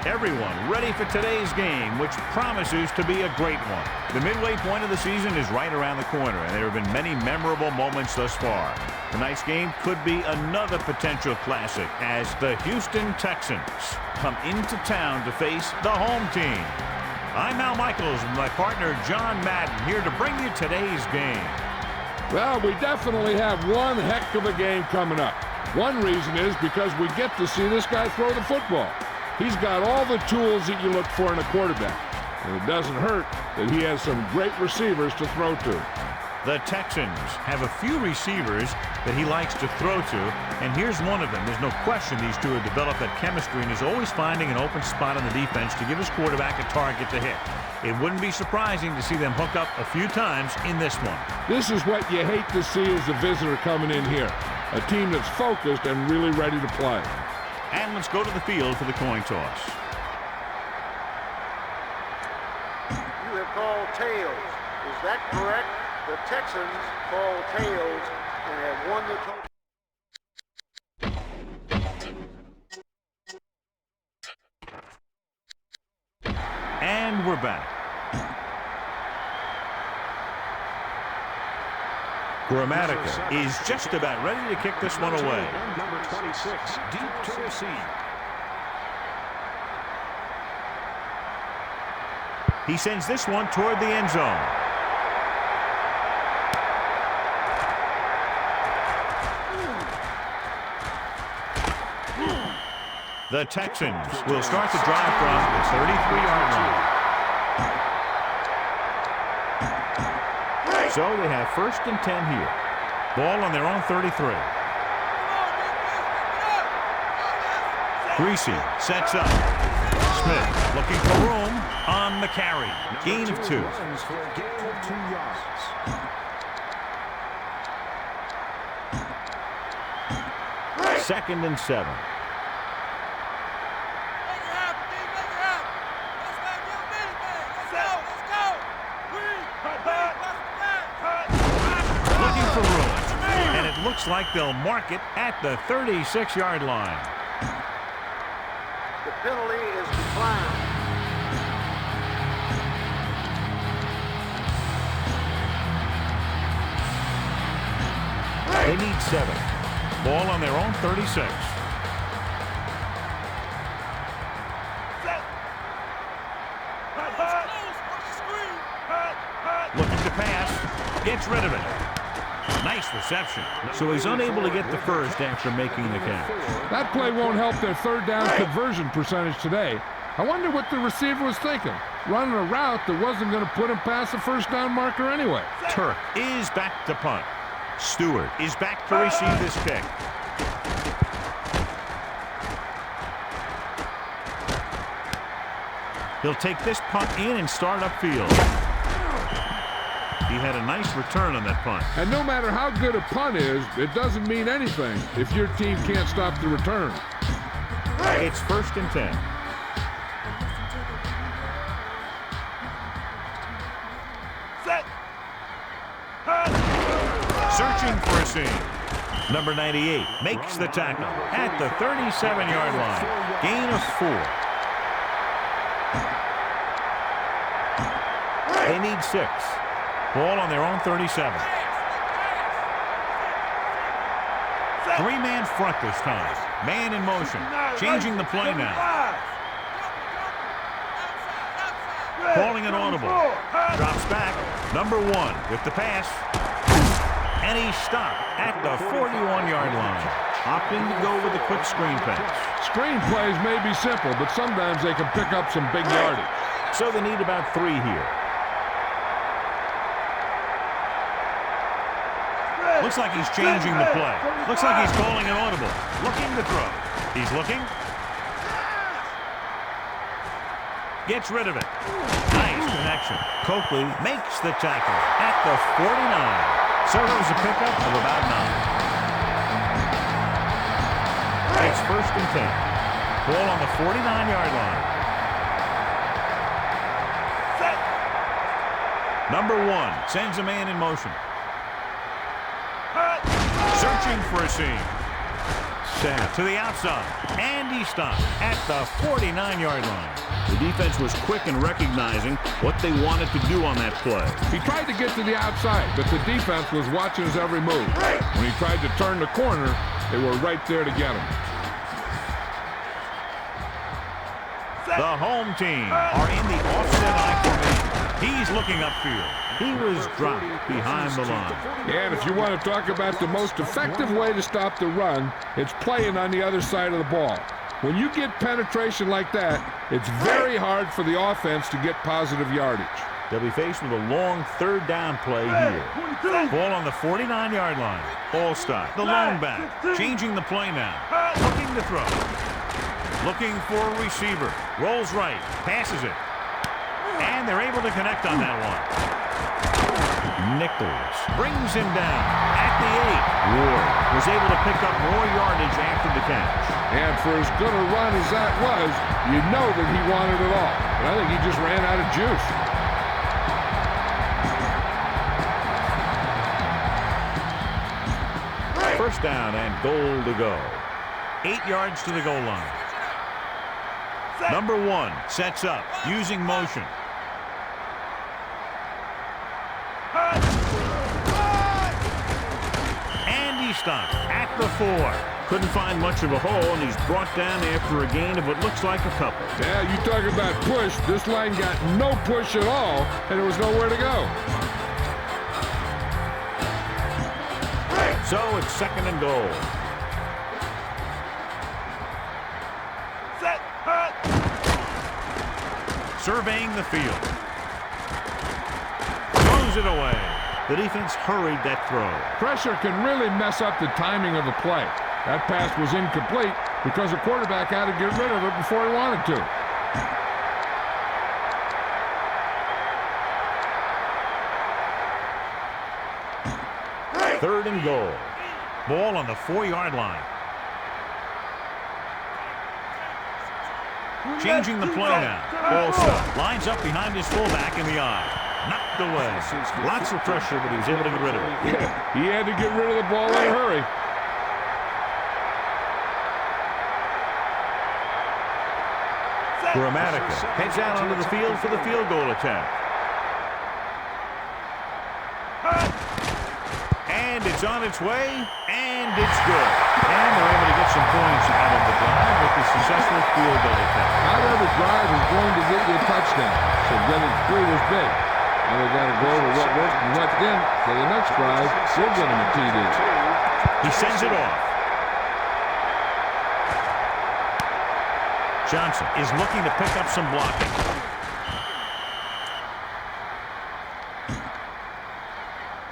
Everyone ready for today's game, which promises to be a great one. The midway point of the season is right around the corner, and there have been many memorable moments thus far. Tonight's game could be another potential classic as the Houston Texans come into town to face the home team. I'm Al Michaels with my partner John Madden here to bring you today's game. Well, we definitely have one heck of a game coming up. One reason is because we get to see this guy throw the football. He's got all the tools that you look for in a quarterback. And it doesn't hurt that he has some great receivers to throw to. The Texans have a few receivers that he likes to throw to, and here's one of them. There's no question these two have developed that chemistry, and is always finding an open spot on the defense to give his quarterback a target to hit. It wouldn't be surprising to see them hook up a few times in this one. This is what you hate to see as a visitor coming in here. A team that's focused and really ready to play. And let's go to the field for the coin toss. You have called tails. Is that correct? The Texans call tails and have won the total. And we're back. Grammatica is just about ready to kick this one away. Number 26, deep to receive. He sends this one toward the end zone. The Texans will start the drive from the 33-yard line. So they have 1st and 10 here. Ball on their own 33. Greasy sets up. Smith looking for room on the carry. Gain of 2. For a gain of 2 yards. 2nd and 7. Looking for room. And it looks like they'll mark it at the 36-yard line. The penalty is declined. They need 7. Ball on their own 36. Looking to pass. Gets rid of it. Nice reception. So he's unable to get the first after making the catch. That play won't help their 3rd down conversion percentage today. I wonder what the receiver was thinking. Running a route that wasn't going to put him past the 1st down marker anyway. Turk is back to punt. Stewart is back to receive this kick. He'll take this punt in and start upfield. He had a nice return on that punt. And no matter how good a punt is, it doesn't mean anything if your team can't stop the return. It's 1st and 10. Searching for a seam. Number 98 makes the tackle at the 37-yard line. Gain of 4. They need 6. Ball on their own 37. 3-man front this time. Man in motion. Changing the play now. Calling an audible. Drops back. Number 1 with the pass. And he's stopped at the 41-yard line. Opting to go with a quick screen pass. Screen plays may be simple, but sometimes they can pick up some big yardage. So they need about 3 here. Looks like he's changing the play. Looks like he's calling an audible. Looking to throw. He's looking. Gets rid of it. Nice connection. Coakley makes the tackle at the 49. So it was a pickup of about 9. It's 1st and 10. Ball on the 49-yard line. Number 1 sends a man in motion. Searching for a seam. half. To the outside. And he stopped at the 49-yard line. The defense was quick in recognizing what they wanted to do on that play. He tried to get to the outside, but the defense was watching his every move. When he tried to turn the corner, they were right there to get him. The home team are in the offset I formation. He's looking upfield. He was dropped behind the line. And if you want to talk about the most effective way to stop the run, it's playing on the other side of the ball. When you get penetration like that, it's very hard for the offense to get positive yardage. They'll be faced with a long third down play here. Ball on the 49-yard line. Ball stop. The lone back. Changing the play now. Looking to throw. Looking for a receiver. Rolls right. Passes it. And they're able to connect on that one. Nichols brings him down at the 8. Ward was able to pick up more yardage after the catch. And for as good a run as that was, you know that he wanted it all. But I think he just ran out of juice. First down and goal to go. 8 yards to the goal line. Number 1 sets up using motion. And he stopped at the 4. Couldn't find much of a hole, and he's brought down after a gain of what looks like a couple. Yeah, you talk about push. This line got no push at all, and there was nowhere to go. So it's second and goal. Surveying the field. Throws it away. The defense hurried that throw. Pressure can really mess up the timing of a play. That pass was incomplete because the quarterback had to get rid of it before he wanted to. Third and goal. Ball on the 4-yard line. Changing the play now. Ball set. Lines up behind his fullback in the eye. Knocked away. Lots of pressure, but he was able to get rid of it. Yeah, he had to get rid of the ball in a hurry. Gramatica heads out onto the field for the field goal attempt. And it's on its way, and it's good. And they're able to get some points out of the drive with the successful field goal attempt. Not every drive is going to get you a touchdown, so getting 3 was big. And they got to go over what worked and what didn't, so the next drive, we'll get him a TD. He sends it off. Johnson is looking to pick up some blocking.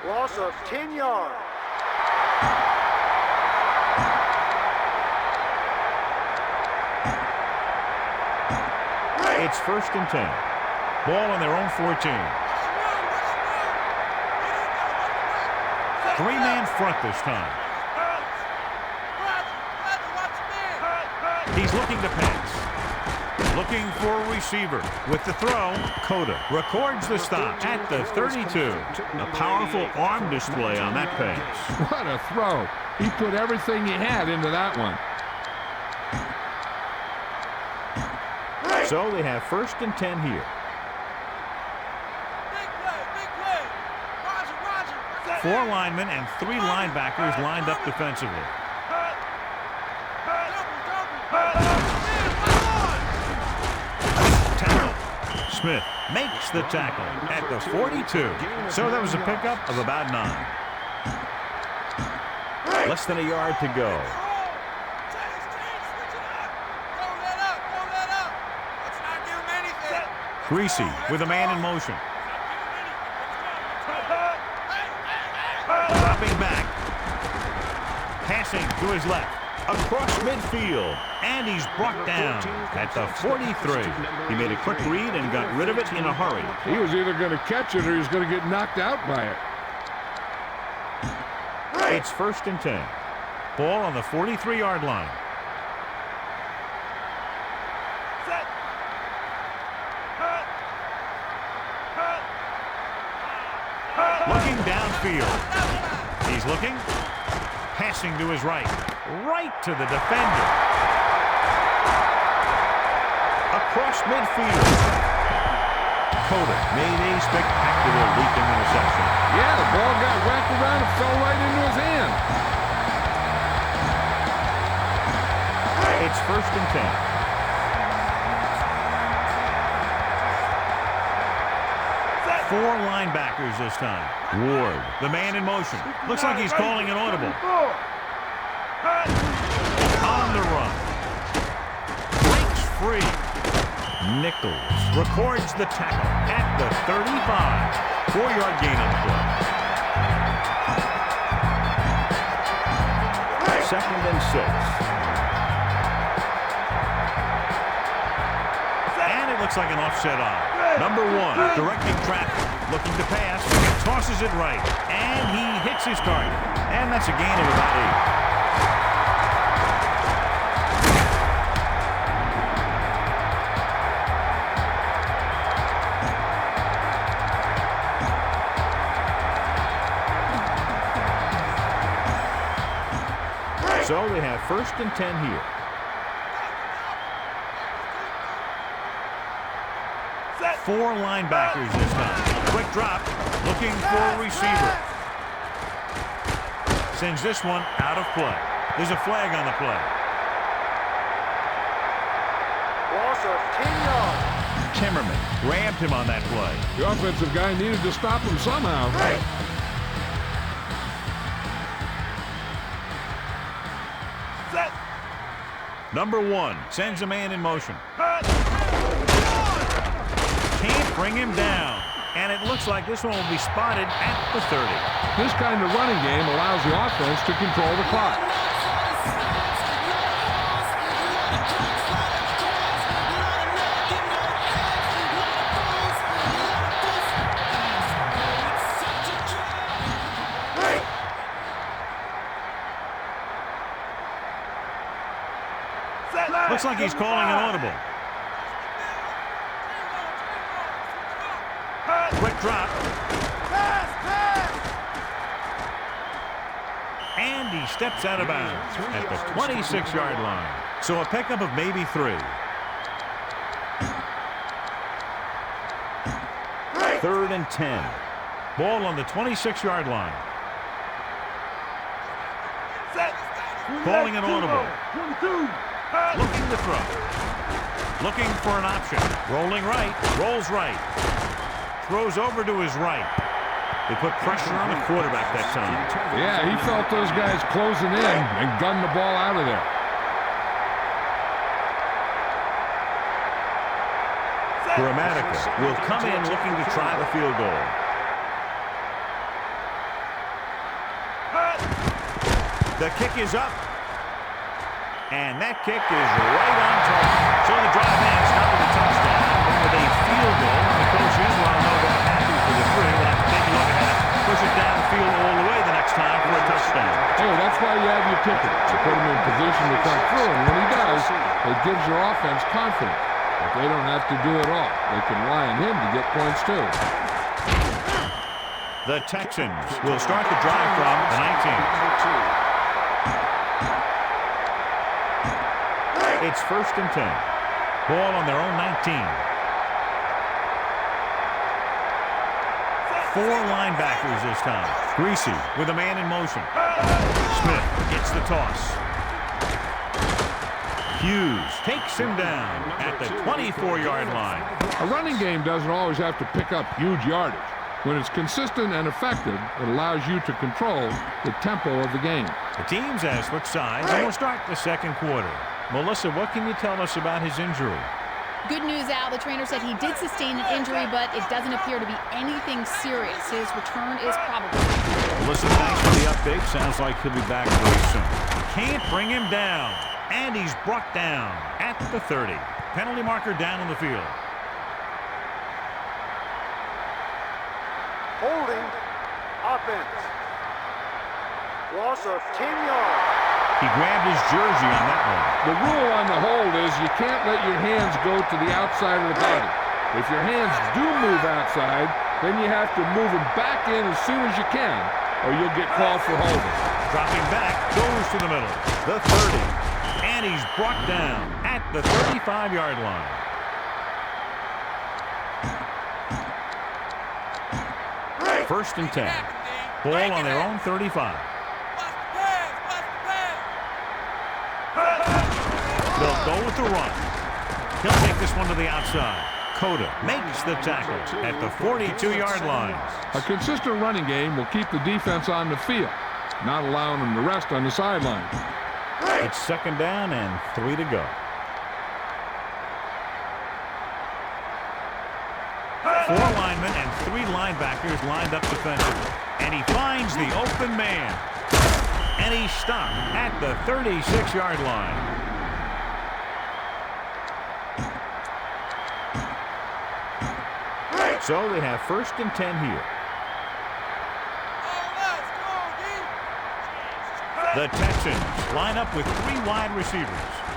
Loss of 10 yards. It's first and 10. Ball on their own 14. 3-man front this time. He's looking to pass. Looking for a receiver. With the throw, Cota records the stop at the 32. A powerful arm display on that pass. What a throw. He put everything he had into that one. So they have first and 10 here. Roger. 4 linemen and 3 linebackers lined up defensively. Smith makes the tackle at the 42. So that was a pickup of about 9. Less than a yard to go. Greasy with a man in motion. Dropping back. Passing to his left. Across midfield. And he's brought down at the 43. He made a quick read and got rid of it in a hurry. He was either going to catch it or he was going to get knocked out by it. It's first and 10. Ball on the 43-yard line. Looking downfield. He's looking. Passing to his right. right to the defender. Across midfield. Cota made a spectacular leaping interception. Yeah, the ball got whacked around and fell right into his hand. It's 1st and 10. Four linebackers this time. Ward, the man in motion. Looks like he's calling an audible. On the run. Breaks free. Nichols records the tackle at the 35. 4-yard gain on the play. 2nd and 6. And it looks like an offset on. Number 1, directing traffic, looking to pass, tosses it right, and he hits his target. And that's a gain of about 8. So they have 1st and 10 here. Four linebackers this time. Quick drop, looking for a receiver. Sends this one out of play. There's a flag on the play. Loss of 10 yards. Timmerman grabbed him on that play. The offensive guy needed to stop him somehow. Number 1 sends a man in motion. Can't bring him down. And it looks like this one will be spotted at the 30. This kind of running game allows the offense to control the clock. Looks like he's calling an audible. Quick drop. And he steps out of bounds at the 26-yard line. So a pickup of maybe 3. 3rd and 10. Ball on the 26-yard line. Calling an audible. Looking to throw. Looking for an option. Rolling right. Rolls right. Throws over to his right. They put pressure on the quarterback that time. Yeah, he felt those guys closing in and gunned the ball out of there. Grammatica will come in looking to try the field goal. The kick is up. And that kick is right on target. So the drive ends not with a touchdown, but with a field goal. The coaches, while no doubt happy for the 3, will have to take a look ahead, push it down the field all the way the next time for a touchdown. Hey, that's why you have your kicker. You put him in position to come through, and when he does, it gives your offense confidence. But they don't have to do it all. They can rely on him to get points too. The Texans will start the drive from the 19. It's 1st and 10. Ball on their own 19. 4 linebackers this time. Greasy with a man in motion. Smith gets the toss. Hughes takes him down at the 24-yard line. A running game doesn't always have to pick up huge yardage. When it's consistent and effective, it allows you to control the tempo of the game. The teams have switched sides, and we'll start the 2nd quarter. Melissa, what can you tell us about his injury? Good news, Al. The trainer said he did sustain an injury, but it doesn't appear to be anything serious. His return is probable. Melissa, thanks for the update. Sounds like he'll be back very soon. Can't bring him down. And he's brought down at the 30. Penalty marker down on the field. Holding offense. Loss of 10 yards. He grabbed his jersey on that one. The rule on the hold is you can't let your hands go to the outside of the body. If your hands do move outside, then you have to move them back in as soon as you can, or you'll get called for holding. Dropping back, goes to the middle. The 30. And he's brought down at the 35-yard line. First and 10. Ball on their own 35. They'll go with the run. He'll take this one to the outside. Cota makes the tackle at the 42-yard line. A consistent running game will keep the defense on the field, not allowing them to rest on the sideline. It's second down and 3 to go. 4 linemen and 3 linebackers lined up defensively. And he finds the open man. And he's stopped at the 36-yard line. So they have first and 10 here. The Texans line up with 3 wide receivers.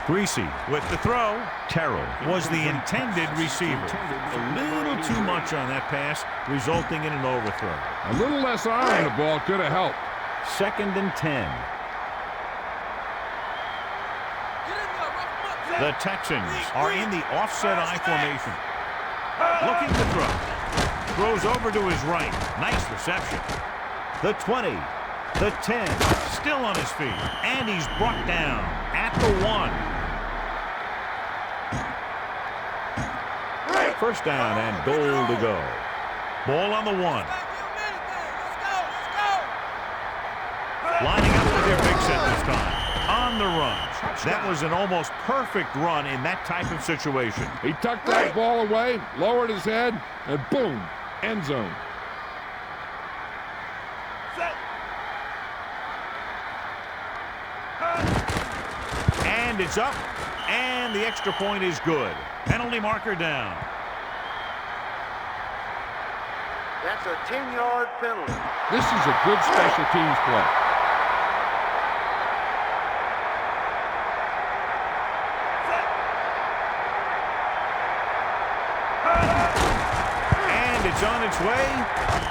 Greasy with the throw. Terrell was the intended receiver. A little too much on that pass, resulting in an overthrow. A little less arm on the ball could have helped. Second and 10. The Texans are in the offset I formation. Looking to throw. Throws over to his right. Nice reception. The 20. The 10. Still on his feet. And he's brought down at the 1. First down and goal to go. Ball on the 1. Lining up with their big set this time. On the run. That was an almost perfect run in that type of situation. He tucked that ball away, lowered his head, and boom, end zone. And it's up, and the extra point is good. Penalty marker down. That's a 10-yard penalty. This is a good special teams play. And it's on its way.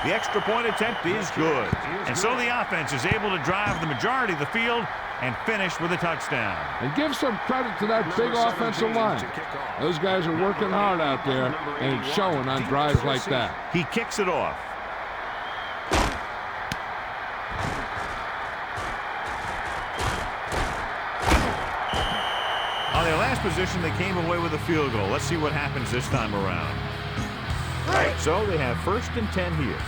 The extra point attempt is good. And so the offense is able to drive the majority of the field and finish with a touchdown. And give some credit to that big offensive line. Those guys are working hard out there, and it's showing on drives like that. He kicks it off. On their last position, they came away with a field goal. Let's see what happens this time around. So they have first and 10 here.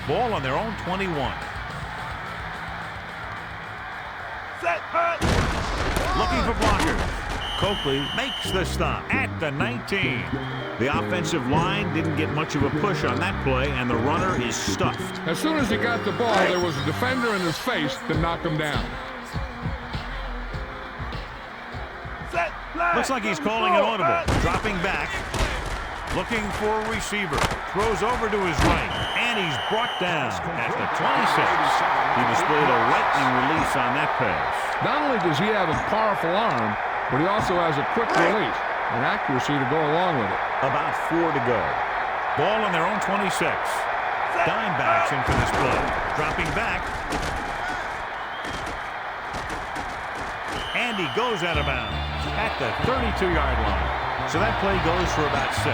Ball on their own 21. Looking for blockers. Coakley makes the stop at the 19. The offensive line didn't get much of a push on that play, and the runner is stuffed. As soon as he got the ball, there was a defender in his face to knock him down. Looks like he's calling an audible. Dropping back. Looking for a receiver. Throws over to his right. And he's brought down at the 26. He displayed a lightning release on that pass. Not only does he have a powerful arm, but he also has a quick release and accuracy to go along with it. About 4 to go. Ball on their own 26. Dimebacks in for this play. Dropping back. And he goes out of bounds at the 32-yard line. So that play goes for about 6.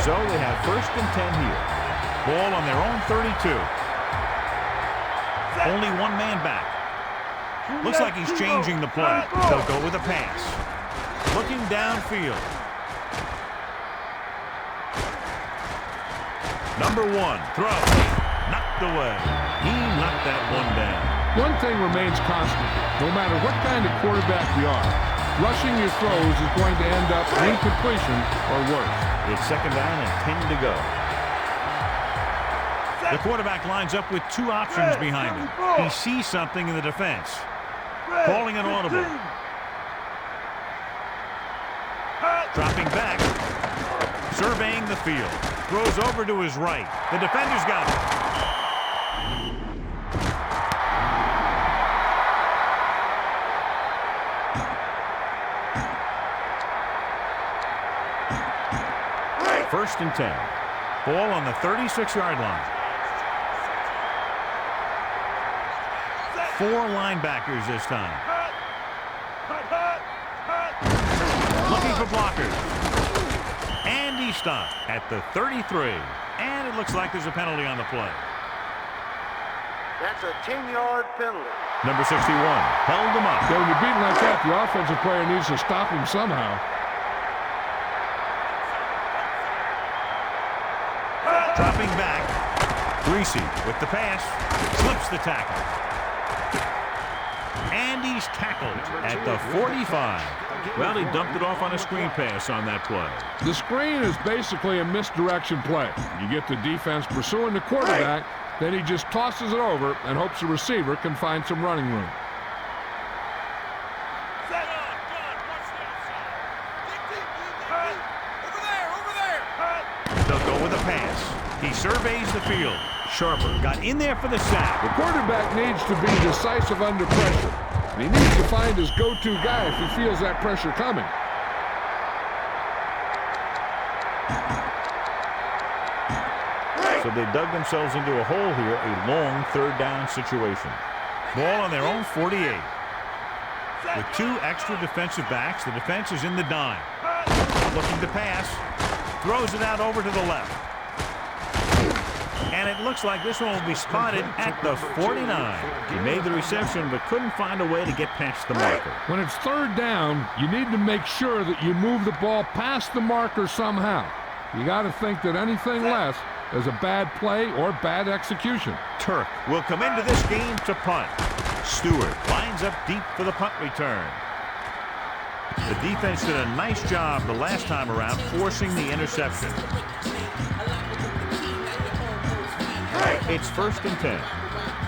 So they have first and 10 here. Ball on their own 32. Only one man back. Looks like he's changing the play. They'll go with a pass. Looking downfield. Number 1, throw. Knocked away. He knocked that one down. One thing remains constant. No matter what kind of quarterback you are, rushing your throws is going to end up incompletion or worse. It's second down and 10 to go. The quarterback lines up with 2 options behind him. He sees something in the defense. Calling an audible. Dropping back. Surveying the field. Throws over to his right. The defender's got it. First and 10. Ball on the 36-yard line. 4 linebackers this time. Looking for blockers. And he stopped at the 33. And it looks like there's a penalty on the play. That's a 10-yard penalty. Number 61 held him up. Yeah, when you're beating like that, the offensive player needs to stop him somehow. Dropping back. Greasy with the pass. Slips the tackle. And he's tackled at the 45. Well, he dumped it off on a screen pass on that play. The screen is basically a misdirection play. You get the defense pursuing the quarterback, then he just tosses it over and hopes the receiver can find some running room. They'll go with a pass. He surveys the field. Sharper got in there for the sack. The quarterback needs to be decisive under pressure. And he needs to find his go-to guy if he feels that pressure coming. So they dug themselves into a hole here, a long 3rd down situation. Ball on their own 48. With 2 extra defensive backs, the defense is in the dime. Looking to pass. Throws it out over to the left. And it looks like this one will be spotted at the 49. He made the reception but couldn't find a way to get past the marker. When it's 3rd down, you need to make sure that you move the ball past the marker somehow. You got to think that anything less is a bad play or bad execution. Turk will come into this game to punt. Stewart lines up deep for the punt return. The defense did a nice job the last time around forcing the interception. It's 1st and 10.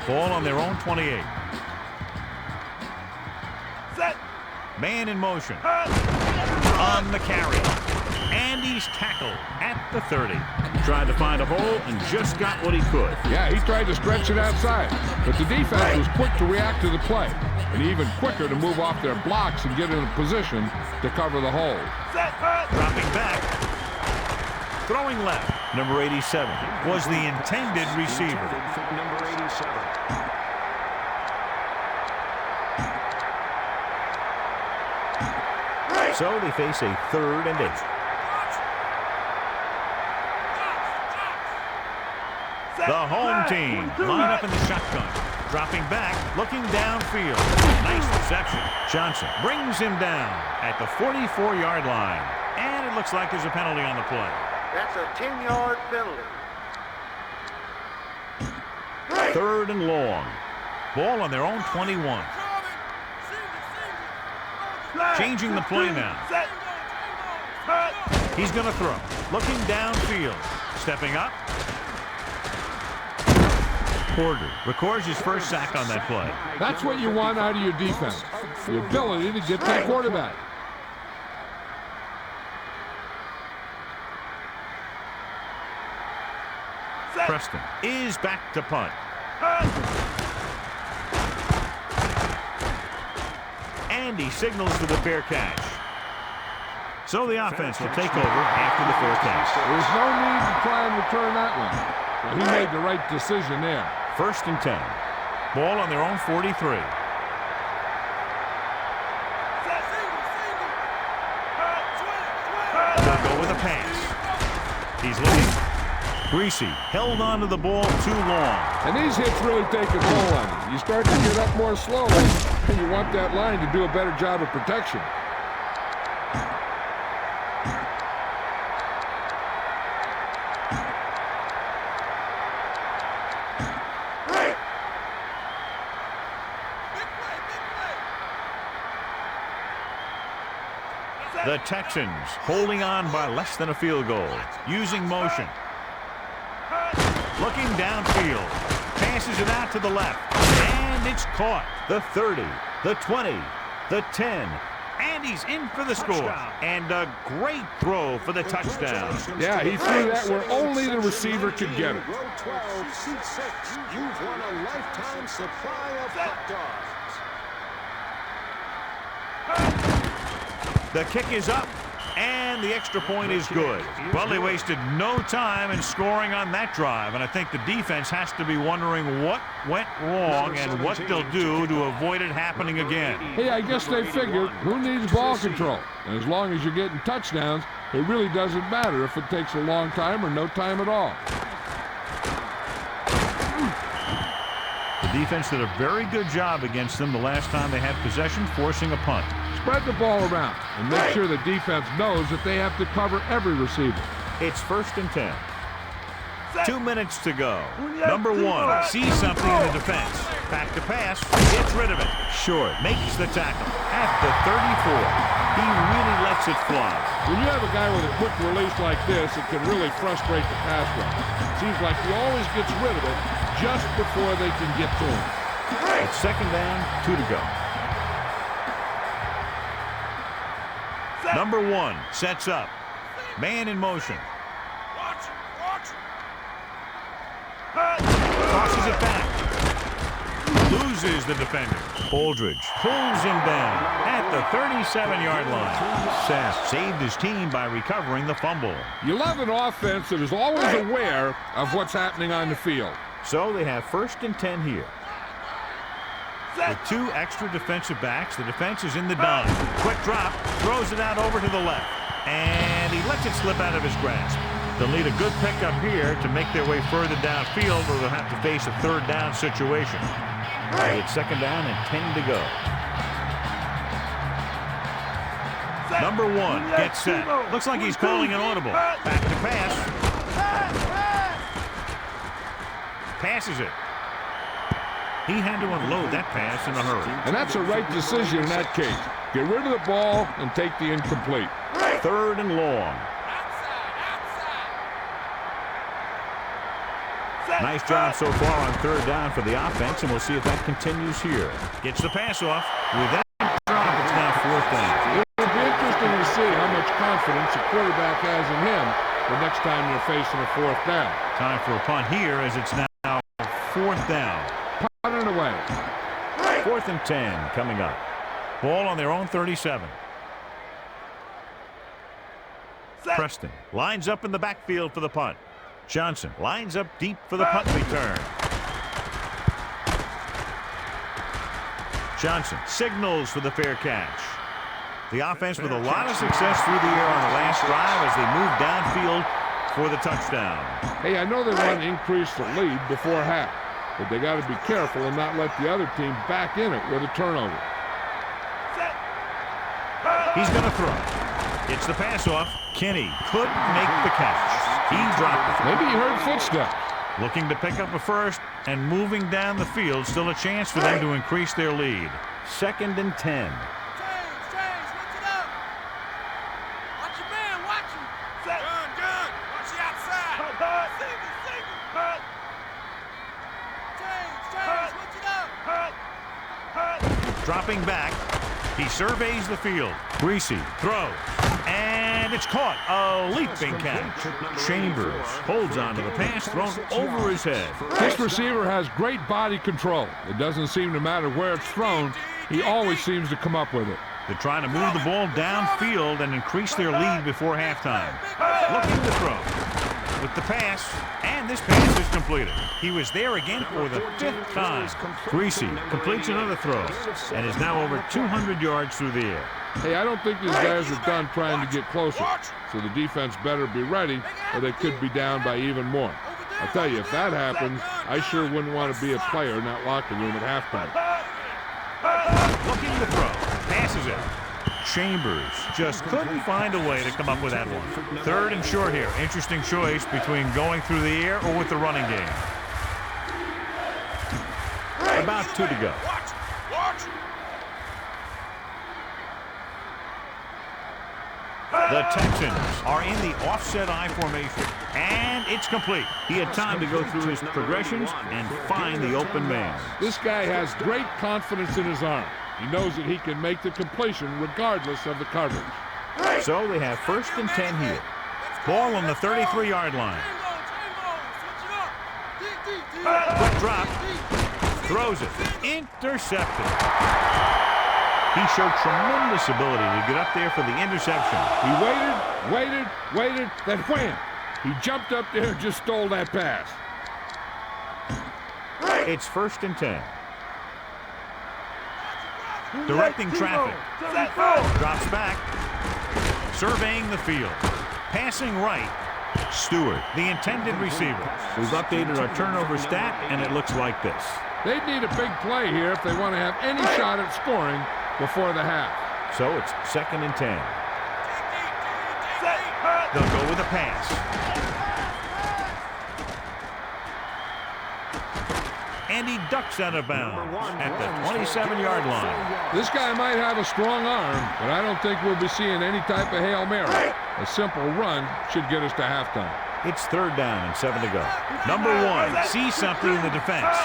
Ball on their own 28. Man in motion. On the carry. And he's tackled at the 30. Tried to find a hole and just got what he could. Yeah, he tried to stretch it outside, but the defense was quick to react to the play, and even quicker to move off their blocks and get in a position to cover the hole. Dropping back. Throwing left. Number 87 was the intended receiver. Number 87. So they face a 3rd and 8. The home team line up in the shotgun. Dropping back, looking downfield. Nice reception. Johnson brings him down at the 44-yard line. And it looks like there's a penalty on the play. That's a 10-yard penalty. 3rd and long. Ball on their own 21. Changing the play now. He's going to throw. Looking downfield. Stepping up. Porter records his first sack on that play. That's what you want out of your defense, the ability to get to the quarterback. Preston is back to punt. And he signals for the fair catch. So the offense will take over after the fair catch. There's no need to try and return that one. Well, he made the right decision there. 1st and 10. Ball on their own 43. They'll go with a pass. He's looking. Greasy held on to the ball too long. And these hits really take a toll on you. You start to get up more slowly, and you want that line to do a better job of protection. The Texans holding on by less than a field goal. Using motion. Looking downfield. Passes it out to the left. And it's caught. The 30, the 20, the 10. And he's in for the score. And a great throw for the touchdown. Yeah, he threw that where only the receiver could get it. Row 12, seat 6. You've won a lifetime supply of hot dogs. The kick is up, And the extra point is good. Well, they wasted no time in scoring on that drive, and I think the defense has to be wondering what went wrong and what they'll do to avoid it happening again. Hey, I guess they figured, who needs ball control? And as long as you're getting touchdowns, it really doesn't matter if it takes a long time or no time at all. The defense did a very good job against them the last time they had possession, forcing a punt. Spread the ball around and make sure the defense knows that they have to cover every receiver. It's 1st and 10. 2 minutes to go. Number 1 sees something in the defense. Back to pass. Gets rid of it. Short. Makes the tackle at the 34. He really lets it fly. When you have a guy with a quick release like this, it can really frustrate the pass rush. Seems like he always gets rid of it just before they can get to him. It's 2nd down, 2 to go. Number 1 sets up. Man in motion. Tosses it back. Loses the defender. Aldridge pulls him down at the 37-yard line. South saved his team by recovering the fumble. You love an offense that is always aware of what's happening on the field. So they have 1st and 10 here. With 2 extra defensive backs, the defense is in the dime. Quick drop, throws it out over to the left. And he lets it slip out of his grasp. They'll need a good pickup here to make their way further downfield, or they'll have to face a 3rd down situation. It's 2nd down and 10 to go. Number 1 gets set. Looks like he's calling an audible. Back to pass. Passes it. He had to unload that pass in a hurry. And that's a right decision in that case. Get rid of the ball and take the incomplete. 3rd and long. Nice job so far on 3rd down for the offense, and we'll see if that continues here. Gets the pass off. With that drop, it's now 4th down. It'll be interesting to see how much confidence the quarterback has in him the next time you're facing a 4th down. Time for a punt here as it's now 4th down. Punt it away. 4th and 10 coming up. Ball on their own 37. Preston lines up in the backfield for the punt. Johnson lines up deep for the punt return. Johnson signals for the fair catch. The offense with a lot of success through the air on the last drive as they move downfield for the touchdown. Hey, I know they want to increase the lead before half, but they got to be careful and not let the other team back in it with a turnover. He's going to throw. It's the pass off. Kenny couldn't make the catch. He dropped it. Maybe he heard footsteps. Looking to pick up a 1st and moving down the field. Still a chance for them to increase their lead. 2nd and 10. Change, switch it up. Watch your man, watch him. Gun. Watch the outside. Single. Change, switch it up. Dropping back. He surveys the field. Greasy throws. And it's caught. A leaping catch. Chambers holds on to the pass thrown over his head. This receiver has great body control. It doesn't seem to matter where it's thrown. He always seems to come up with it. They're trying to move the ball downfield and increase their lead before halftime. Looking to throw. With the pass, and this pass is completed. He was there again for the 5th time. Greasy completes another throw and is now over 200 yards through the air. Hey, I don't think these guys are done trying to get closer, so the defense better be ready or they could be down by even more. I'll tell you, if that happens, I sure wouldn't want to be a player in that locker room at halftime. Looking to throw. Passes it. Chambers just couldn't find a way to come up with that one. 3rd and short here. Interesting choice between going through the air or with the running game. About 2 to go. The Texans are in the offset I formation, and it's complete. He had time to go through his progressions and find the open man. This guy has great confidence in his arm. He knows that he can make the completion regardless of the coverage. So they have 1st and 10 here. Ball on the 33-yard line. Quick drop. Throws it. Intercepted. He showed tremendous ability to get up there for the interception. He waited, then wham! He jumped up there and just stole that pass. It's 1st and 10. Directing traffic. Drops back. Surveying the field. Passing right. Stewart, the intended receiver. We've updated our turnover stat, and it looks like this. They need a big play here if they want to have any shot at scoring before the half. So it's 2nd and 10. They'll go with a pass. And he ducks out of bounds at the 27-yard line. This guy might have a strong arm, but I don't think we'll be seeing any type of Hail Mary. A simple run should get us to halftime. It's 3rd down and 7 to go. Number 1 sees something in the defense.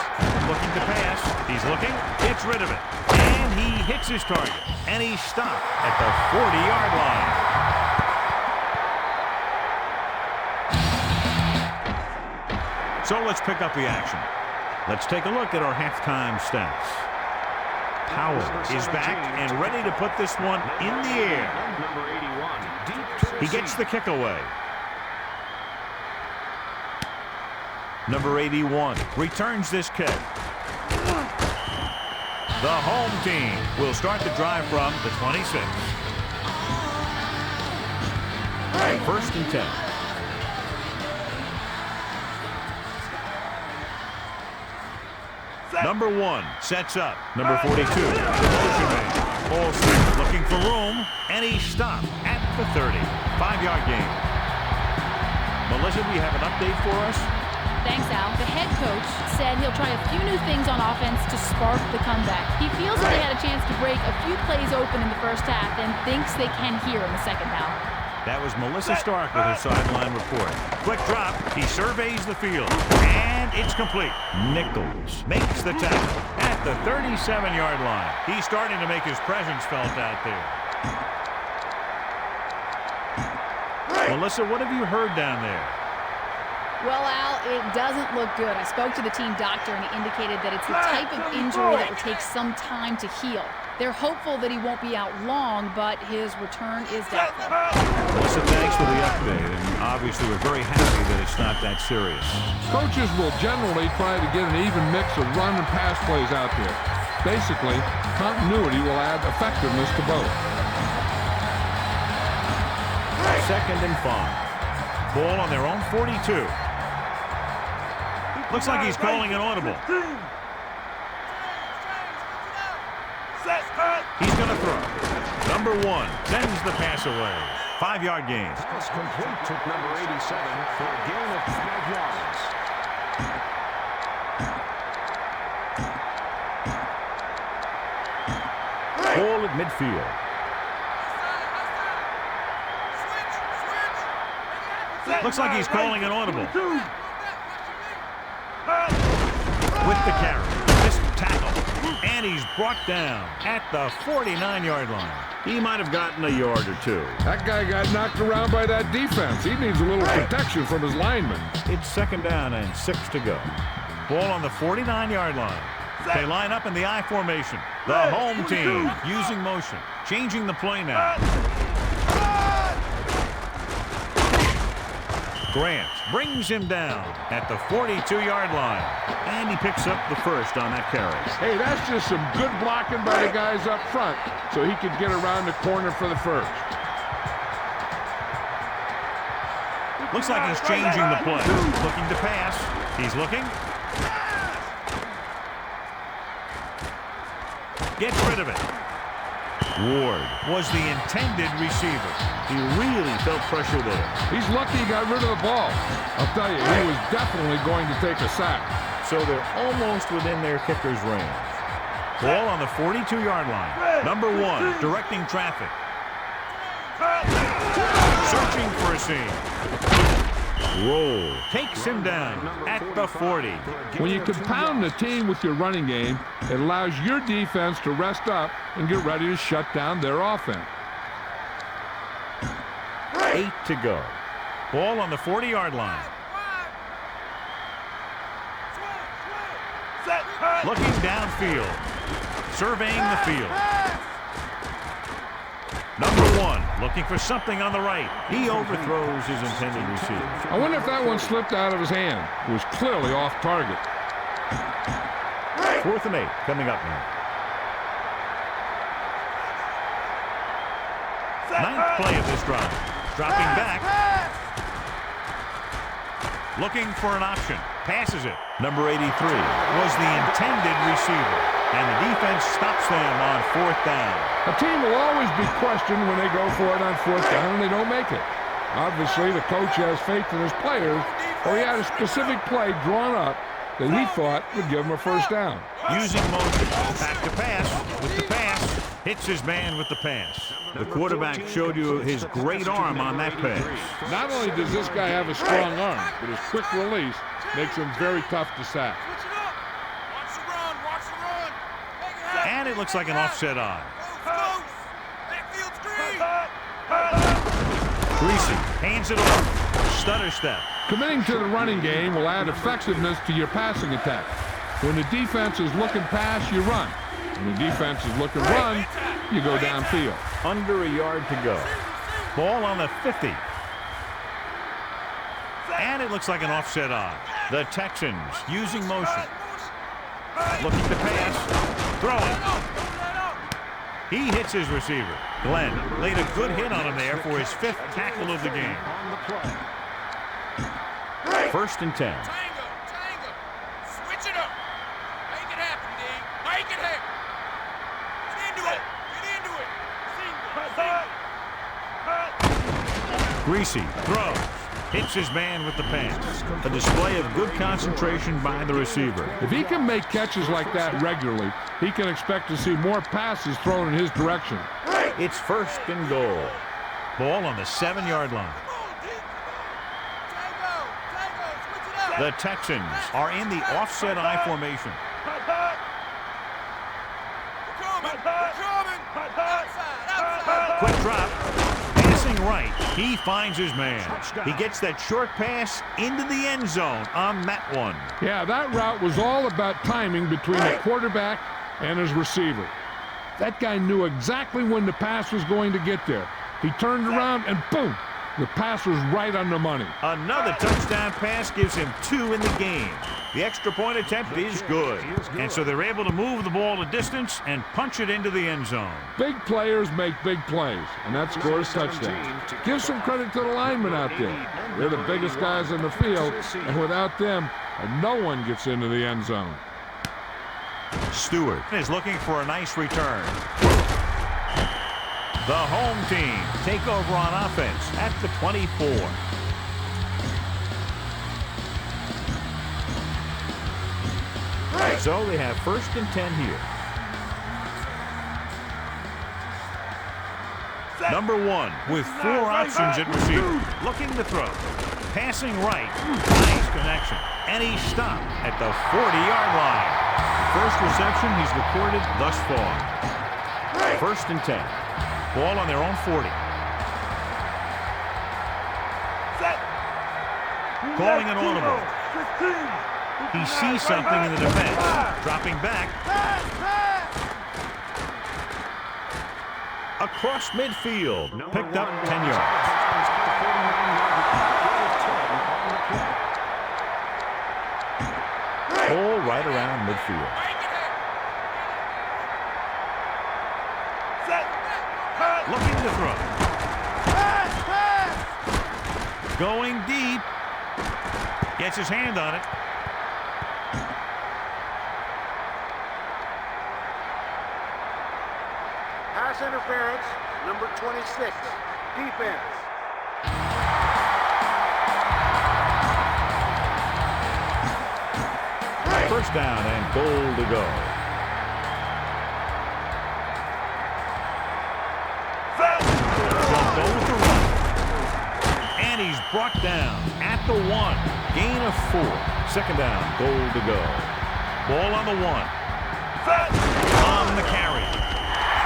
Looking to pass. He's looking. Gets rid of it. And he hits his target. And he's stopped at the 40-yard line. So let's pick up the action. Let's take a look at our halftime stats. Powell is back and ready to put this one in the air. He gets the kick away. Number 81 returns this kick. The home team will start the drive from the 26. 1st and 10. Number 1 sets up. Number 42, the motion man. Olsen looking for room, and he stopped at the 30. 5-yard gain. Melissa, do you have an update for us? Thanks, Al. The head coach said he'll try a few new things on offense to spark the comeback. He feels that they had a chance to break a few plays open in the first half and thinks they can here in the second half. That was Melissa Stark with her sideline report. Quick drop. He surveys the field. And it's complete. Nichols makes the tackle at the 37-yard line. He's starting to make his presence felt out there. Melissa, what have you heard down there? Well, Al, it doesn't look good. I spoke to the team doctor, and he indicated that it's the type of injury that will take some time to heal. They're hopeful that he won't be out long, but his return is doubtful. Melissa, thanks for the update, and obviously we're very happy that it's not that serious. Coaches will generally try to get an even mix of run and pass plays out there. Basically, continuity will add effectiveness to both. 2nd and 5. Ball on their own 42. Looks like he's calling an audible. He's going to throw. Number 1 sends the pass away. 5-yard gain. Pass complete to number 87 for a gain of 5 yards. Ball at midfield. Looks like he's calling an audible. With the carry. This tackle. And he's brought down at the 49-yard line. He might have gotten a yard or two. That guy got knocked around by that defense. He needs a little protection from his linemen. It's 2nd down and 6 to go. Ball on the 49-yard line. They line up in the I formation. The home team using motion. Changing the play now. Grant brings him down at the 42-yard line. And he picks up the first on that carry. Hey, that's just some good blocking by the guys up front so he could get around the corner for the first. Looks like he's changing the play. Looking to pass. He's looking. Gets rid of it. Ward was the intended receiver. He really felt pressure there. He's lucky he got rid of the ball. I'll tell you, he was definitely going to take a sack. So they're almost within their kicker's range. Ball on the 42-yard line. Number 1 directing traffic. Searching for a seam. Roll. Takes him down at the 40. When you compound the team with your running game, it allows your defense to rest up and get ready to shut down their offense. 8 to go. Ball on the 40-yard line. Looking downfield. Surveying the field. Number 1 looking for something on the right. He overthrows his intended receiver. I wonder if that one slipped out of his hand. It was clearly off target. 4th and 8 coming up now. 9th play of this drive. Dropping back. Looking for an option. Passes it. Number 83 was the intended receiver. And the defense stops them on 4th down. A team will always be questioned when they go for it on 4th down and they don't make it. Obviously, the coach has faith in his players, or he had a specific play drawn up that he thought would give him a 1st down. Using motion. Back to pass. With the pass. Hits his man with the pass. The quarterback showed you his great arm on that pass. Not only does this guy have a strong arm, but his quick release makes him very tough to sack. And it looks like an offset on. Greasy hands it off. Stutter step. Committing to the running game will add effectiveness to your passing attack. When the defense is looking pass, you run. When the defense is looking run, you go downfield. Under a yard to go. Ball on the 50. And it looks like an offset on. The Texans using motion. Looking to pass. Throwing. He hits his receiver. Glenn laid a good hit on him there for his 5th tackle of the game. 1st and 10. Tango. Switch it up. Make it happen, D. Make it happen. Get into it. Greasy throws. Hits his man with the pass. A display of good concentration by the receiver. If he can make catches like that regularly, he can expect to see more passes thrown in his direction. It's 1st and goal. Ball on the 7-yard line. The Texans are in the offset I formation. Quick drop. Passing right. He finds his man. He gets that short pass into the end zone on that one. Yeah, that route was all about timing between the quarterback and his receiver. That guy knew exactly when the pass was going to get there. He turned around and boom, the pass was right on the money. Another touchdown pass gives him 2 in the game. The extra point attempt is good. And so they're able to move the ball a distance and punch it into the end zone. Big players make big plays, and that scores touchdowns. Give some credit to the linemen out there. They're the biggest guys in the field, and without them, no one gets into the end zone. Stewart is looking for a nice return. The home team take over on offense at the 24. So they have 1st and 10 here. Number 1 with 4 options at receiver. Looking to throw. Passing right. Nice connection. And he stopped at the 40-yard line. First reception he's recorded thus far. 1st and 10. Ball on their own 40. Calling an audible. He sees something in the defense. Dropping back. Across midfield. Picked up 10 yards. Ball right around midfield. Looking to throw. Going deep. Gets his hand on it. Pass interference, number 26, defense. First down and goal to go. They'll go with the run. And he's brought down at the 1. Gain of 4. 2nd down, goal to go. Ball on the 1. On the carry.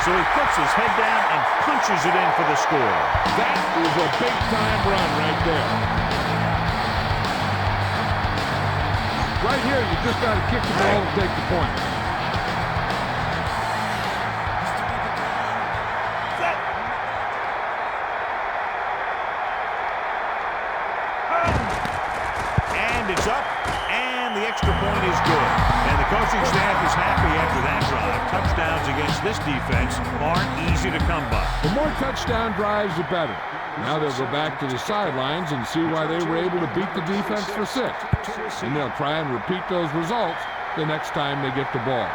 So he puts his head down and punches it in for the score. That was a big-time run right there. Right here, you just got to kick the ball and take the point. against this defense aren't easy to come by. The more touchdown drives, the better. Now they'll go back to the sidelines and see why they were able to beat the defense for 6. And they'll try and repeat those results the next time they get the ball.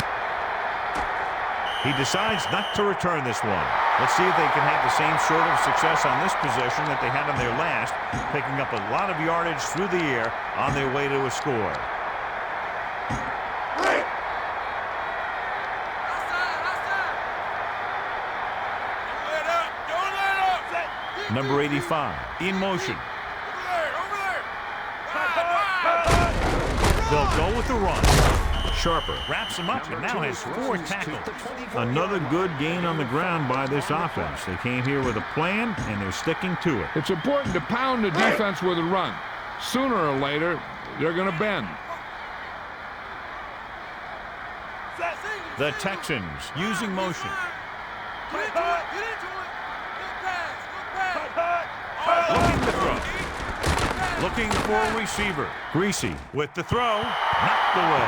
He decides not to return this one. Let's see if they can have the same sort of success on this possession that they had on their last, picking up a lot of yardage through the air on their way to a score. Number 85, in motion. They'll go with the run. Sharper wraps him up and now has 4 tackles. Another good gain on the ground by this offense. They came here with a plan, and they're sticking to it. It's important to pound the defense with a run. Sooner or later, they're going to bend. The Texans using motion. Looking to throw. Looking for a receiver. Greasy with the throw. Knocked away.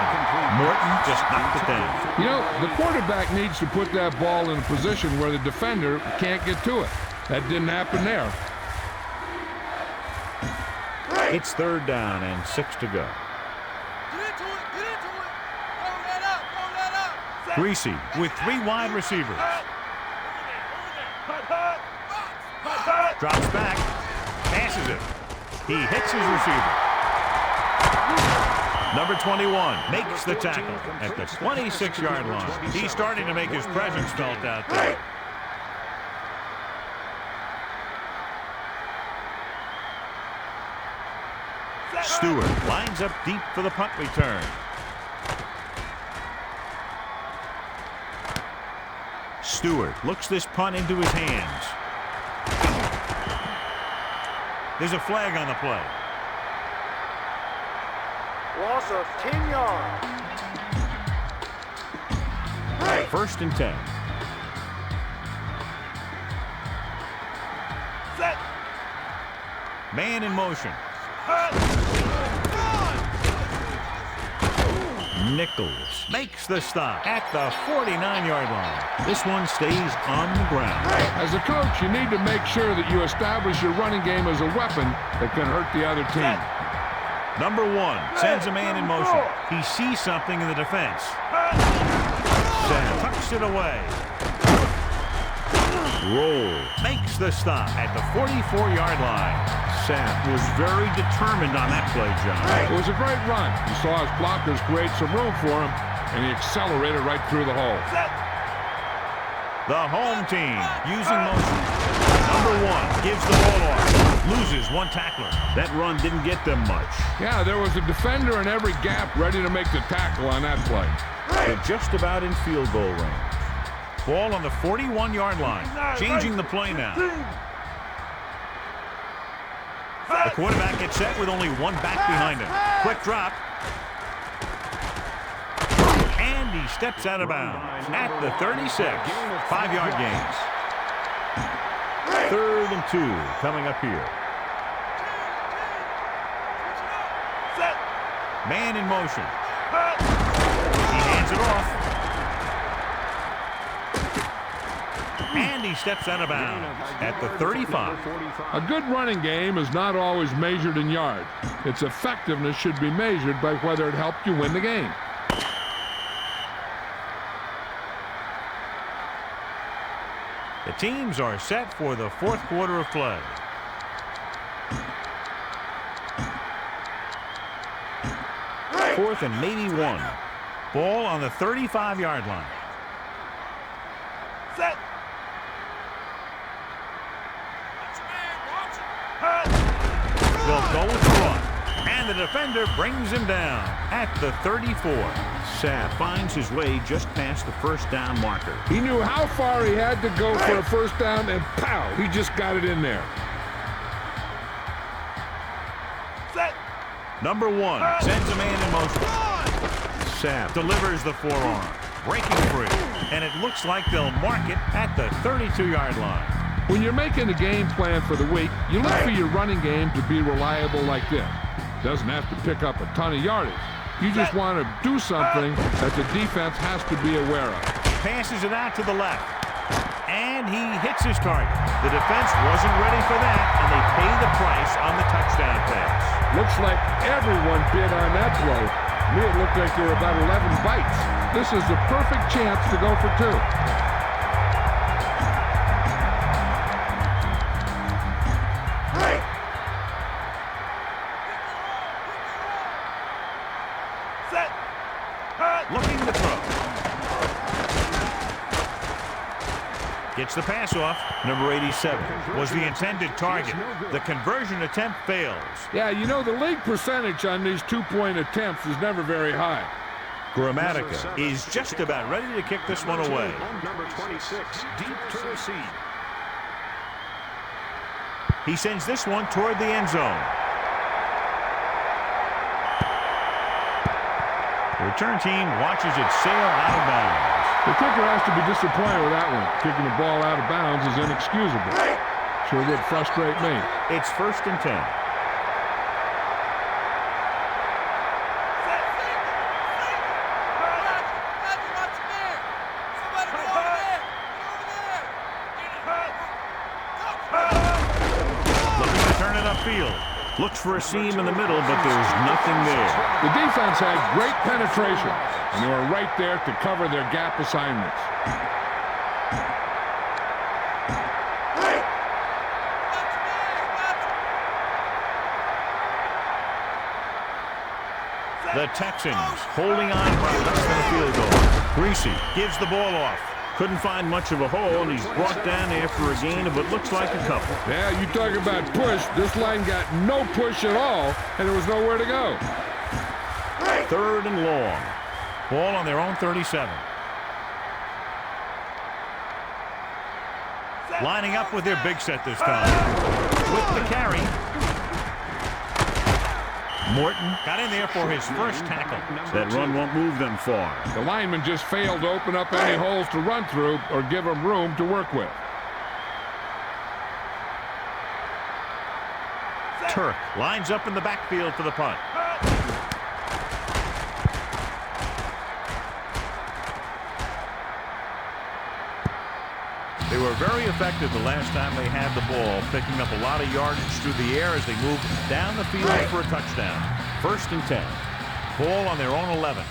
Morton just knocked it down. You know, the quarterback needs to put that ball in a position where the defender can't get to it. That didn't happen there. It's 3rd down and 6 to go. Greasy with 3 wide receivers. Drops back. Passes it. He hits his receiver. Number 21 makes the tackle at the 26-yard line. He's starting to make his presence felt out there. Stewart lines up deep for the punt return. Stewart looks this punt into his hands. There's a flag on the play. Loss of 10 yards. 1st and 10. Set. Man in motion. Nichols makes the stop at the 49-yard line. This one stays on the ground. As a coach, you need to make sure that you establish your running game as a weapon that can hurt the other team. Number 1 sends a man in motion. He sees something in the defense. Tucks it away. Roll makes the stop at the 44-yard line. Sapp was very determined on that play, John. It was a great run. He saw his blockers create some room for him, and he accelerated right through the hole. The home team using motion. Number 1 gives the ball off. Loses 1 tackler. That run didn't get them much. Yeah, there was a defender in every gap ready to make the tackle on that play. They're just about in field goal range. Ball on the 41-yard line. Changing the play now. The quarterback gets set with only 1 back behind him. Quick drop. And he steps out of bounds at the 36. 5-yard gains. 3rd and 2 coming up here. Man in motion. He hands it off. And he steps out of bounds at the 35. A good running game is not always measured in yards. Its effectiveness should be measured by whether it helped you win the game. The teams are set for the 4th quarter of play. Fourth and maybe 1. Ball on the 35-yard line. Set. They'll go with the run. And the defender brings him down at the 34. Sapp finds his way just past the 1st down marker. He knew how far he had to go for a 1st down, and pow, he just got it in there. Set. Number 1 sends a man in motion. Sapp delivers the forearm, breaking free, and it looks like they'll mark it at the 32-yard line. When you're making a game plan for the week, you look for your running game to be reliable like this. Doesn't have to pick up a ton of yardage. You just want to do something that the defense has to be aware of. passes it out to the left. And he hits his target. The defense wasn't ready for that, and they pay the price on the touchdown pass. Looks like everyone bid on that throw. To me, it looked like there were about 11 bites. This is the perfect chance to go for 2. Looking to throw. Gets the pass off. Number 87 was the intended target. The conversion attempt fails. Yeah, you know, the league percentage on these 2-point attempts is never very high. Gramatica is just about ready to kick this one away. Number 26, deep to receive. He sends this one toward the end zone. The return team watches it sail out of bounds. The kicker has to be disappointed with that one. Kicking the ball out of bounds is inexcusable. Sure would frustrate me. It's 1st and 10. Looking to turn it upfield. Looks for a seam in the middle, but there's nothing there. The defense had great penetration, and they were right there to cover their gap assignments. The Texans holding on by less than a field goal. Greasy gives the ball off. Couldn't find much of a hole, and he's brought down after a gain of what looks like a couple. Yeah, you talk about push. This line got no push at all, and there was nowhere to go. 3rd and long. Ball on their own 37. Lining up with their big set this time. With the carry. Morton got in there for his first tackle. That run won't move them far. The lineman just failed to open up any holes to run through or give him room to work with. Turk lines up in the backfield for the punt. They were very effective the last time they had the ball, picking up a lot of yardage through the air as they moved down the field for a touchdown. 1st and 10. Ball on their own 11.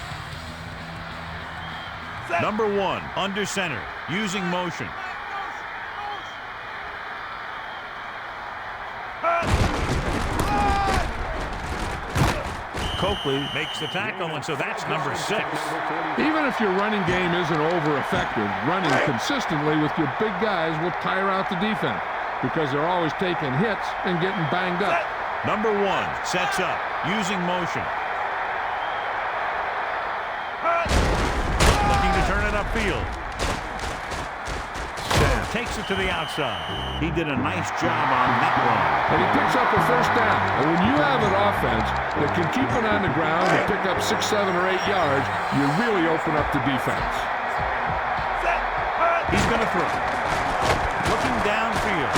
Number 1, under center, using motion. Coakley makes the tackle, and so that's number 6. Even if your running game isn't over-effective, running consistently with your big guys will tire out the defense because they're always taking hits and getting banged up. Number 1 sets up, using motion. Looking to turn it upfield. Takes it to the outside. He did a nice job on that run. And he picks up a 1st down. And when you have an offense that can keep it on the ground and pick up 6, 7, or 8 yards, you really open up the defense. He's going to throw. Looking downfield.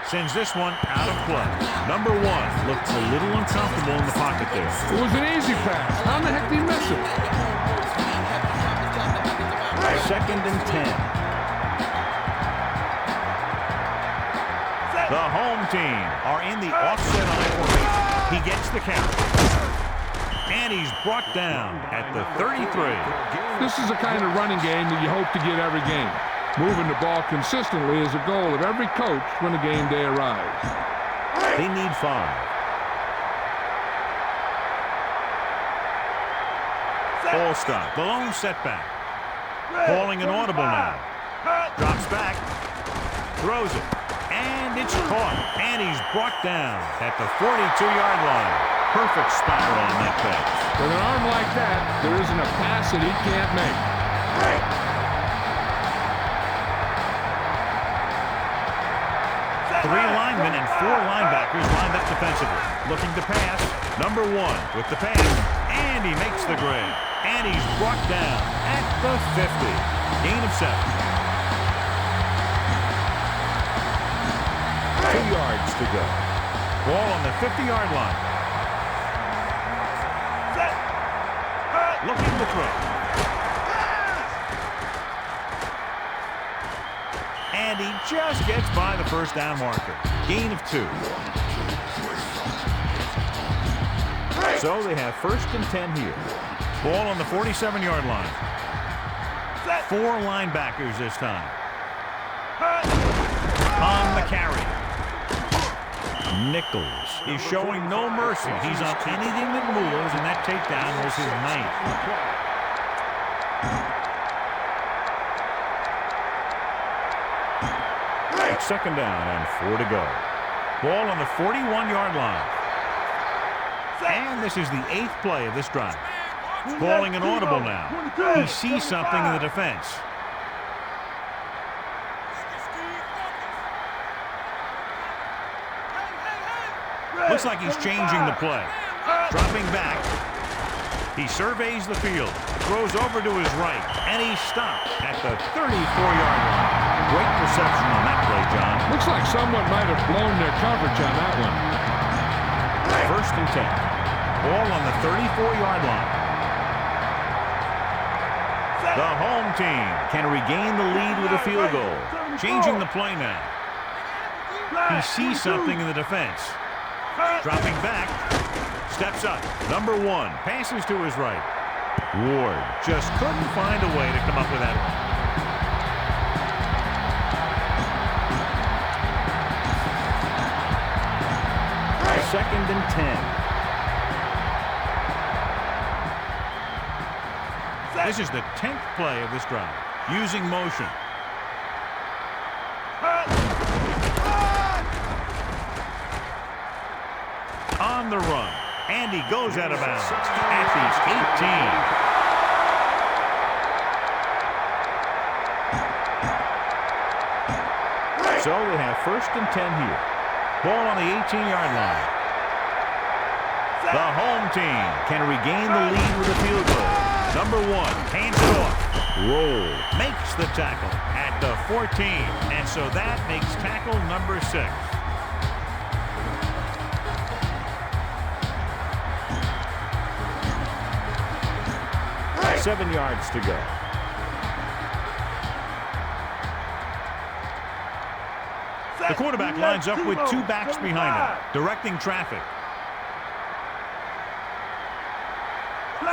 Sends this one out of play. Number 1 looked a little uncomfortable in the pocket there. It was an easy pass. How in the heck did he miss it? 2nd and 10. The home team are in the offset I formation. He gets the count. And he's brought down at the 33. This is the kind of running game that you hope to get every game. Moving the ball consistently is a goal of every coach when the game day arrives. They need 5. Ball stop. The lone setback. Calling an audible now. Drops back. Throws it. And it's caught. And he's brought down at the 42-yard line. Perfect spot on that pass. With an arm like that, there isn't a pass that he can't make. 3 linemen and 4 linebackers lined up defensively. Looking to pass. Number 1 with the pass. And he makes the grab. And he's brought down at the 50. Gain of 7. 2 yards to go. Ball on the 50-yard line. Looking to throw. And he just gets by the first down marker. Gain of 2. So they have 1st and 10 here. Ball on the 47-yard line. 4 linebackers this time. On the carry. Nichols is showing no mercy. He's on anything that moves, and that takedown was his 9th. It's 2nd down and 4 to go. Ball on the 41-yard line. And this is the 8th play of this drive. Calling an audible now. He sees something in the defense. Looks like he's changing the play. Dropping back. He surveys the field. Throws over to his right. And he's stopped at the 34-yard line. Great reception on that play, John. Looks like someone might have blown their coverage on that one. 1st and 10. Ball on the 34-yard line. The home team can regain the lead with a field goal. Changing the play now. He sees something in the defense. Dropping back. Steps up. Number 1. Passes to his right. Ward just couldn't find a way to come up with that one. Second and 10. This is the 10th play of this drive. Using motion. On the run. And he goes out of bounds at the 18. So they have 1st and 10 here. Ball on the 18-yard line. The home team can regain the lead with a field goal. Number 1 hands it off. Roll. Makes the tackle at the 14. And so that makes tackle number 6. 7 yards to go. The quarterback lines up with 2 backs behind him, directing traffic.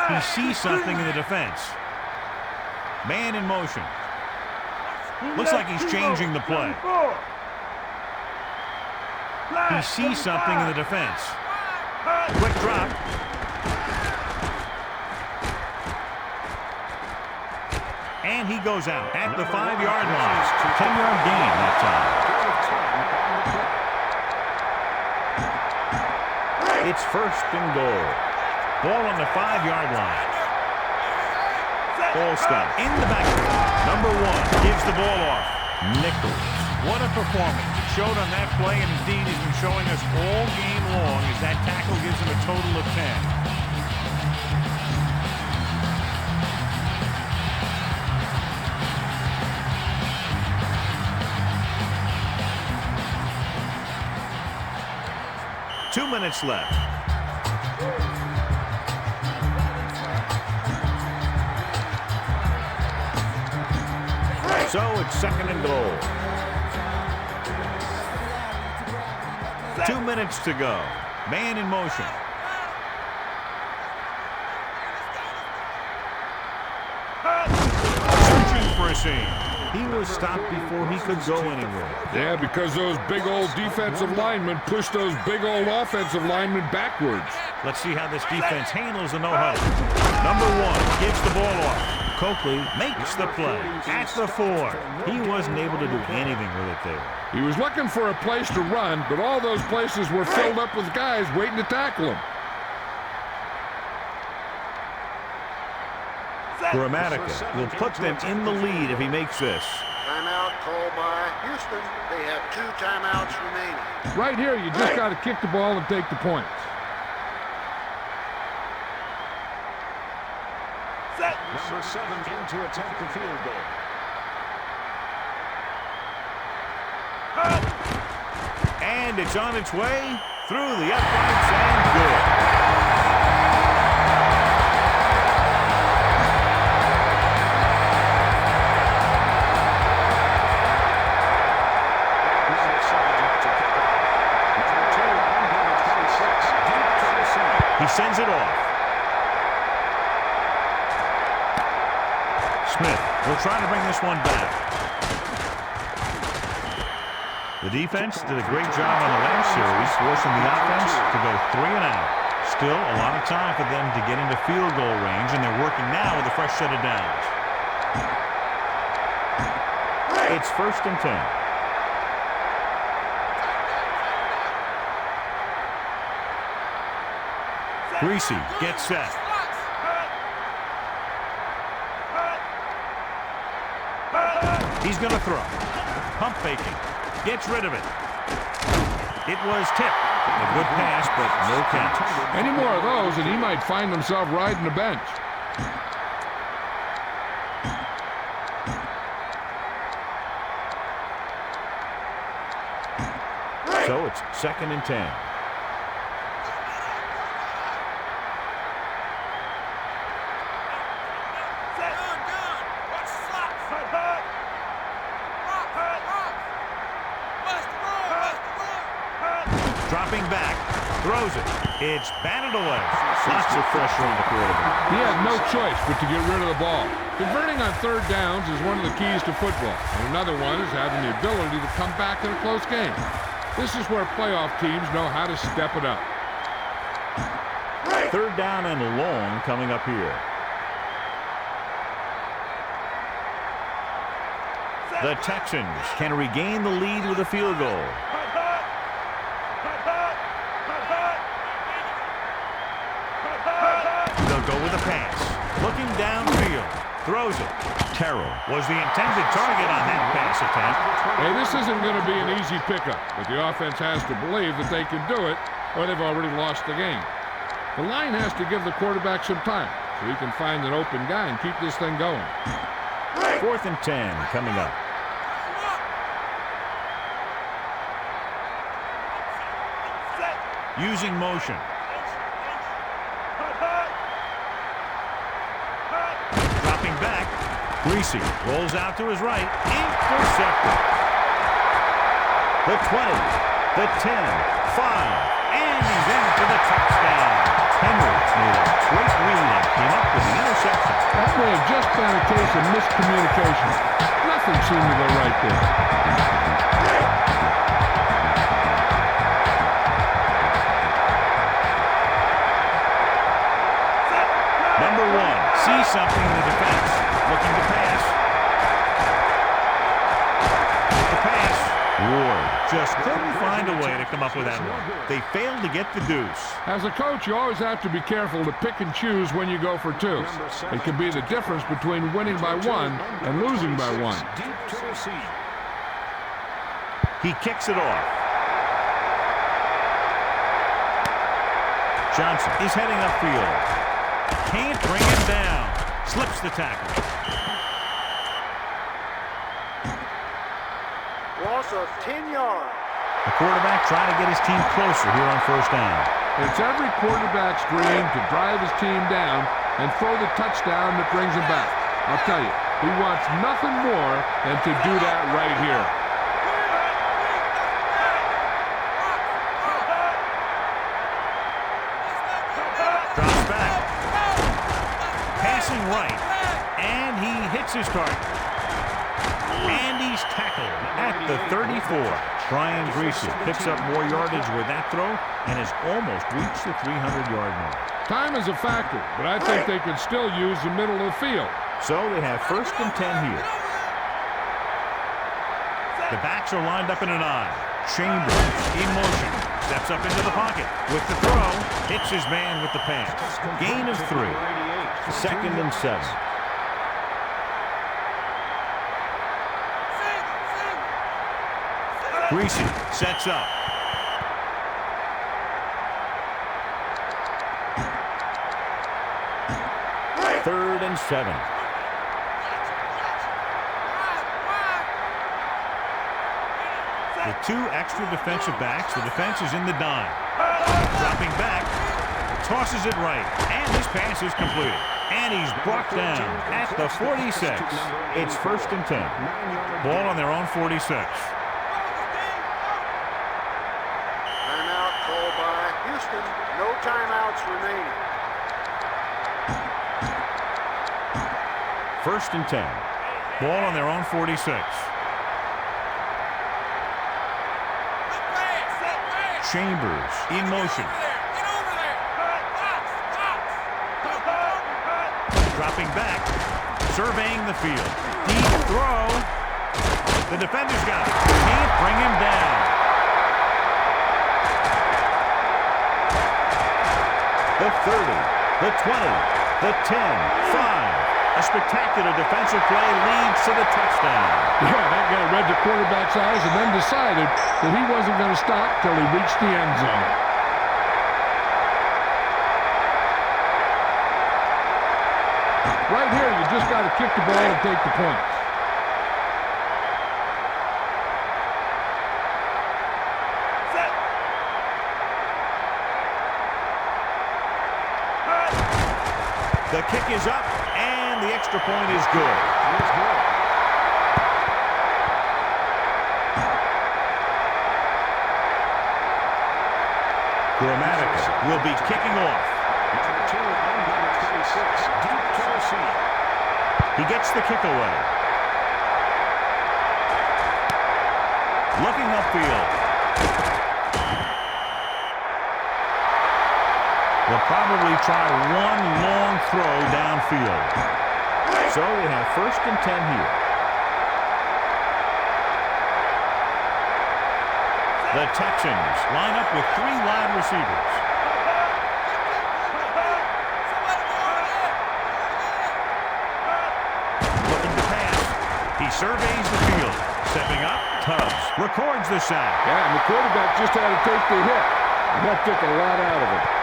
He sees something in the defense. Man in motion. Looks like he's changing the play. He sees something in the defense. Quick drop. And he goes out at the 5-yard line. 10-yard gain that time. It's 1st and goal. Ball on the 5-yard line. Ball stop in the backfield. Number 1 gives the ball off. Nichols. What a performance. It showed on that play, and indeed he's been showing us all game long as that tackle gives him a total of 10. Two minutes left. So it's 2nd and goal. 2 minutes to go. Man in motion. Searching for a seam. He was stopped before he could go anywhere. Yeah, because those big old defensive linemen pushed those big old offensive linemen backwards. Let's see how this defense handles the no-huddle. Number 1 gives the ball off. Coakley makes the play at the 4. He wasn't able to do anything with it there. He was looking for a place to run, but all those places were filled up with guys waiting to tackle him. Grammatica will put them in the lead if he makes this. Timeout called by Houston. They have 2 timeouts remaining. Right here, you just got to kick the ball and take the points. Number 7 in to attempt the field goal. And it's on its way through the uprights and good. Smith will try to bring this one back. The defense did a great job on the last series, forcing the offense to go 3 and out. Still a lot of time for them to get into field goal range, and they're working now with a fresh set of downs. It's 1st and 10. Greasy gets set. He's going to throw. Pump faking. Gets rid of it. It was tipped. A good pass, but no catch. Any more of those, and he might find himself riding the bench. So it's 2nd and 10. Dropping back, throws it. It's batted away. Lots of pressure on the quarterback. He had no choice but to get rid of the ball. Converting on 3rd downs is one of the keys to football. And another one is having the ability to come back in a close game. This is where playoff teams know how to step it up. 3rd down and long coming up here. The Texans can regain the lead with a field goal. They'll go with a pass. Looking downfield. Throws it. Terrell was the intended target on that pass attempt. Hey, this isn't going to be an easy pickup, but the offense has to believe that they can do it, or they've already lost the game. The line has to give the quarterback some time so he can find an open guy and keep this thing going. 4th and 10 coming up. Using motion. Dropping back. Greasy rolls out to his right. Intercepted. The 20, the 10, 5, and he's in for the touchdown. Henry made a great read and came up with the interception. That may have just been a case of miscommunication. Nothing seemed to go right there. Number 1 sees something in the defense, looking to pass. The pass. Ward just couldn't find a way to come up with that one. They failed to get the deuce. As a coach, you always have to be careful to pick and choose when you go for 2. It can be the difference between winning by 1 and losing by 1. He kicks it off. Johnson is heading upfield. Can't bring him down. Slips the tackle. Loss of 10 yards. The quarterback trying to get his team closer here on 1st down. It's every quarterback's dream to drive his team down and throw the touchdown that brings him back. I'll tell you, he wants nothing more than to do that right here. Drops back. Passing right. And he hits his target. And he's tackled at the 34. Brian Greasy picks up more yardage with that throw and has almost reached the 300-yard mark. Time is a factor, but I think they could still use the middle of the field. So they have 1st and 10 here. The backs are lined up in an I. Chambers in motion. Steps up into the pocket. With the throw, hits his man with the pass. Gain of 3. 2nd and 7. Greasy sets up. Third and 7. The 2 extra defensive backs. The defense is in the dime. Dropping back. Tosses it right. And this pass is completed. And he's brought down at the 46. It's 1st and 10. Ball on their own 46. Timeout called by Houston. No timeouts remaining. 1st and 10. Ball on their own 46. Chambers in motion. Dropping back, surveying the field. Deep throw. The defender's got it. Can't bring him down. The 30, the 20, the 10, 5. A spectacular defensive play leads to the touchdown. Yeah, that guy read the quarterback's eyes and then decided that he wasn't going to stop till he reached the end zone. Right here, you just got to kick the ball and take the points. The kick is up, and the extra point is good. Grammatical will be kicking off. He gets the kick away. Looking upfield. They'll probably try one long throw downfield. So we have 1st and 10 here. The Texans line up with 3 wide receivers. Looking to pass. He surveys the field. Stepping up, Tubbs records the sack. Yeah, and the quarterback just had to take the hit. And that took a lot out of it.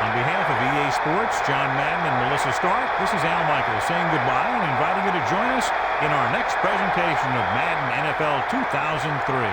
On behalf of EA Sports, John Madden and Melissa Stark, this is Al Michaels saying goodbye and inviting you to join us in our next presentation of Madden NFL 2003.